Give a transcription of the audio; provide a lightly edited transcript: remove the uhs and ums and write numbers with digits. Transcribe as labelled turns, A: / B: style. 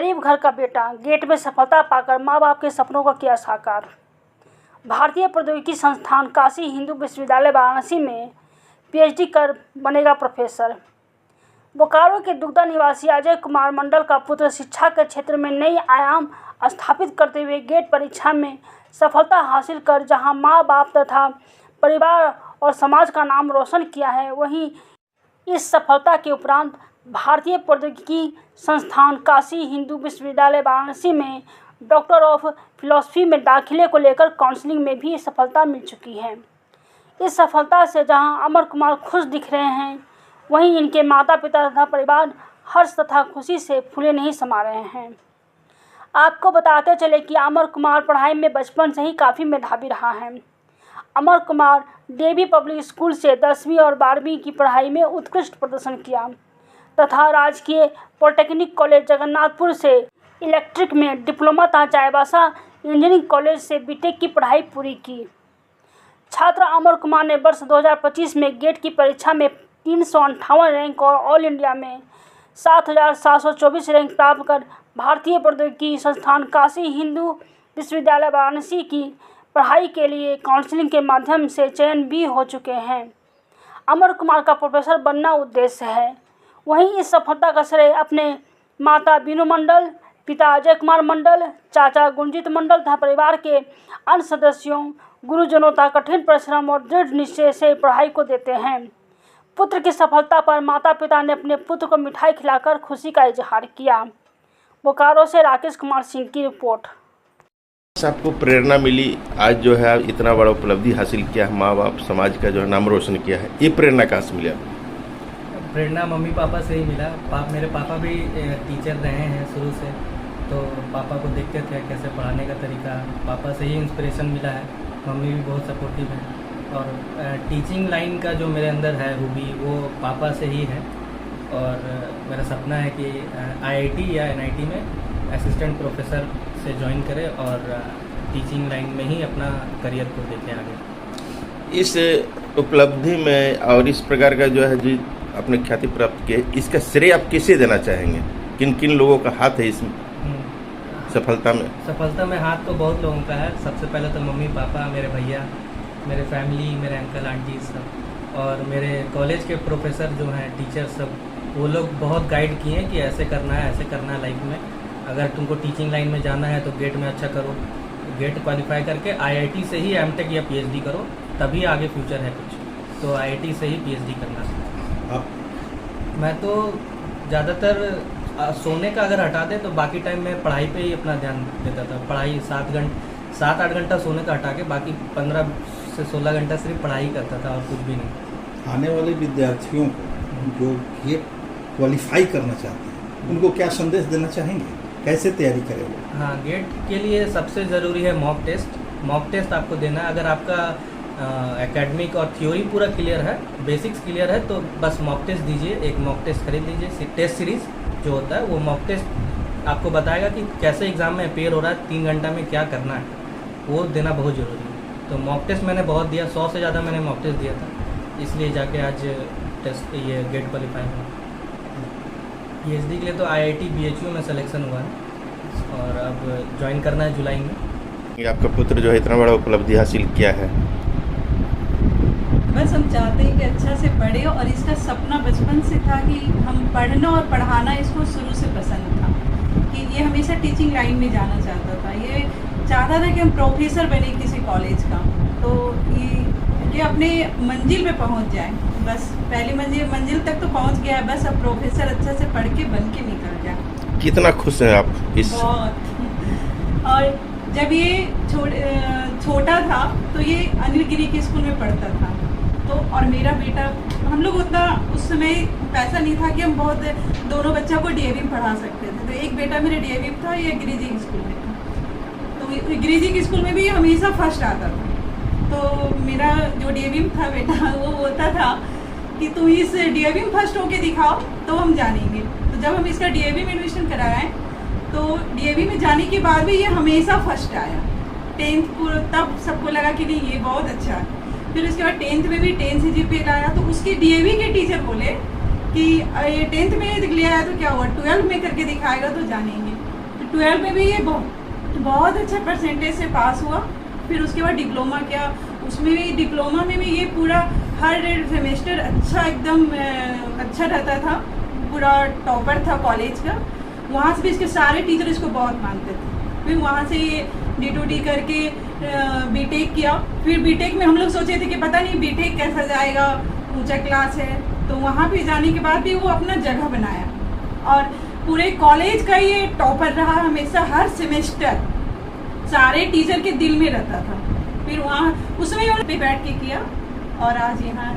A: गरीब घर का बेटा गेट में सफलता पाकर मां बाप के सपनों को किया साकार। भारतीय प्रौद्योगिकी संस्थान काशी हिंदू विश्वविद्यालय वाराणसी में पीएचडी कर बनेगा प्रोफेसर। बोकारो के दुग्धा निवासी अजय कुमार मंडल का पुत्र शिक्षा के क्षेत्र में नई आयाम स्थापित करते हुए गेट परीक्षा में सफलता हासिल कर जहां मां बाप तथा परिवार और समाज का नाम रोशन किया है, वहीं इस सफलता के उपरांत भारतीय प्रौद्योगिकी संस्थान काशी हिंदू विश्वविद्यालय वाराणसी में डॉक्टर ऑफ फिलॉसफी में दाखिले को लेकर काउंसलिंग में भी सफलता मिल चुकी है। इस सफलता से जहां अमर कुमार खुश दिख रहे हैं, वहीं इनके माता पिता तथा परिवार हर्ष तथा खुशी से फूले नहीं समा रहे हैं। आपको बताते चले कि अमर कुमार पढ़ाई में बचपन से ही काफ़ी मेधावी रहा है। Amar Kumar DAV public school से 10वीं और 12वीं की पढ़ाई में उत्कृष्ट प्रदर्शन किया तथा राजकीय पॉलिटेक्निक कॉलेज जगन्नाथपुर से इलेक्ट्रिक में डिप्लोमा तथा चाईबासा इंजीनियरिंग कॉलेज से बीटेक की पढ़ाई पूरी की। छात्र अमर कुमार ने वर्ष 2025 में गेट की परीक्षा में 358 रैंक और ऑल इंडिया में 7,724 रैंक प्राप्त कर भारतीय प्रौद्योगिकी संस्थान काशी हिंदू विश्वविद्यालय वाराणसी की पढ़ाई के लिए काउंसलिंग के माध्यम से चयन भी हो चुके हैं। अमर कुमार का प्रोफेसर बनना उद्देश्य है। वहीं इस सफलता का श्रेय अपने माता बीनू मंडल, पिता अजय कुमार मंडल, चाचा गुंजित मंडल तथा परिवार के अन्य सदस्यों, गुरुजनों तथा कठिन परिश्रम और दृढ़ निश्चय से पढ़ाई को देते हैं। पुत्र की सफलता पर माता पिता ने अपने पुत्र को मिठाई खिलाकर खुशी का इजहार किया। बोकारो से राकेश कुमार सिंह की रिपोर्ट।
B: आपको प्रेरणा मिली, आज जो है इतना बड़ा उपलब्धि हासिल किया, माँ बाप समाज का जो है नाम रोशन किया है, ये प्रेरणा कहाँ से मिला?
C: प्रेरणा मम्मी पापा से ही मिला। मेरे पापा भी टीचर रहे हैं शुरू से, तो पापा को देखते थे कैसे पढ़ाने का तरीका, पापा से ही इंस्पिरेशन मिला है। मम्मी भी बहुत सपोर्टिव है और टीचिंग लाइन का जो मेरे अंदर है हॉबी वो पापा से ही है। और मेरा सपना है कि आईआईटी या एनआईटी में असिस्टेंट प्रोफेसर से ज्वाइन करें और टीचिंग लाइन में ही अपना करियर को देखें आगे।
B: इस उपलब्धि में और इस प्रकार का जो है जो आपने ख्याति प्राप्त की, इसका श्रेय आप किसे देना चाहेंगे? किन किन लोगों का हाथ है इस सफलता में?
C: सफलता में हाथ तो बहुत लोगों का है। सबसे पहले तो मम्मी पापा, मेरे भैया, मेरे फैमिली, मेरे अंकल आंटी सब, और मेरे कॉलेज के प्रोफेसर जो हैं, टीचर सब, वो लोग बहुत गाइड किए हैं कि ऐसे करना है, ऐसे करना है लाइफ में। अगर तुमको टीचिंग लाइन में जाना है तो गेट में अच्छा करो, गेट क्वालिफाई करके आईआईटी से ही एमटेक या पीएचडी करो, तभी आगे फ्यूचर है कुछ। तो आईआईटी से ही पीएचडी करना है। मैं तो ज़्यादातर सोने का अगर हटा दें तो बाकी टाइम में पढ़ाई पे ही अपना ध्यान देता था। पढ़ाई 7-8 घंटा सोने का हटा के बाकी 15 से 16 घंटा सिर्फ पढ़ाई करता था और कुछ भी नहीं।
D: आने वाले विद्यार्थियों को जो गेट क्वालिफाई करना चाहते हैं, उनको क्या संदेश देना चाहेंगे? कैसे तैयारी करें वो?
C: हाँ, गेट के लिए सबसे ज़रूरी है मॉक टेस्ट। मॉक टेस्ट आपको देना है। अगर आपका एकेडमिक और थ्योरी पूरा क्लियर है, बेसिक्स क्लियर है, तो बस मॉक टेस्ट दीजिए। एक मॉक टेस्ट खरीद लीजिए। टेस्ट सीरीज़ जो होता है वो मॉक टेस्ट आपको बताएगा कि कैसे एग्ज़ाम में अपेयर हो रहा है, 3 घंटा में क्या करना है, वो देना बहुत ज़रूरी है। तो मॉक टेस्ट मैंने बहुत दिया, 100 से ज़्यादा मैंने मॉक टेस्ट दिया था, इसलिए जाके आज टेस्ट ये गेट क्वालिफाई हुआ। पीएचडी के लिए तो आईआईटी बीएचयू में सिलेक्शन हुआ है और अब ज्वाइन करना है जुलाई में।
B: आपका पुत्र जो है इतना बड़ा उपलब्धि हासिल किया है,
E: बस हम चाहते हैं कि अच्छा से पढ़े, और इसका सपना बचपन से था कि हम पढ़ना और पढ़ाना इसको शुरू से पसंद था, कि ये हमेशा टीचिंग लाइन में जाना चाहता था। ये चाहता था कि हम प्रोफेसर बने किसी कॉलेज का, तो ये अपने मंजिल पे पहुंच जाए। बस पहली मंजिल तक तो पहुंच गया है, बस अब प्रोफेसर अच्छा से पढ़ के बन के निकल जाए।
B: कितना खुश हैं आप इस?
E: बहुत। और जब ये छोटा था तो ये अनिल गिरी के स्कूल में पढ़ता था, तो और मेरा बेटा, हम लोग उतना उस समय पैसा नहीं था कि हम बहुत दोनों बच्चों को डीएवी में पढ़ा सकते थे। तो एक बेटा मेरा डीएवी में था, ये गिरिजी के स्कूल में था। तो गिरिजी के स्कूल में भी हमेशा फर्स्ट आता था। तो मेरा जो डीएवी में था बेटा, वो बोलता था कि तुम इस डीएवी में फर्स्ट होके दिखाओ तो हम जानेंगे। तो जब हम इसका डीएवी में एडमिशन कराएं, तो डीएवी में जाने के बाद भी ये हमेशा फर्स्ट आया। 10th पूरा, तब सबको लगा कि नहीं ये बहुत अच्छा है। फिर उसके बाद 10th में भी 10 से जीपीए लाया, तो उसके डीएवी के टीचर बोले कि ये 10th में ले आया तो क्या हुआ, 12th में करके दिखाएगा तो जानेंगे। 12 में भी ये बहुत अच्छा परसेंटेज से पास हुआ। फिर उसके बाद डिप्लोमा किया, उसमें भी डिप्लोमा में भी ये पूरा हर सेमेस्टर अच्छा एकदम अच्छा रहता था, पूरा टॉपर था कॉलेज का। वहाँ से भी इसके सारे टीचर इसको बहुत मानते थे। फिर वहाँ से ये D2D करके बीटेक किया। फिर बीटेक में हम लोग सोचे थे कि पता नहीं बीटेक कैसा जाएगा, ऊंचा क्लास है, तो वहाँ पे जाने के बाद भी वो अपना जगह बनाया और पूरे कॉलेज का ये टॉपर रहा हमेशा। हर सेमेस्टर सारे टीचर के दिल में रहता था। फिर वहाँ उसमें पे बैठ के किया और आज यहाँ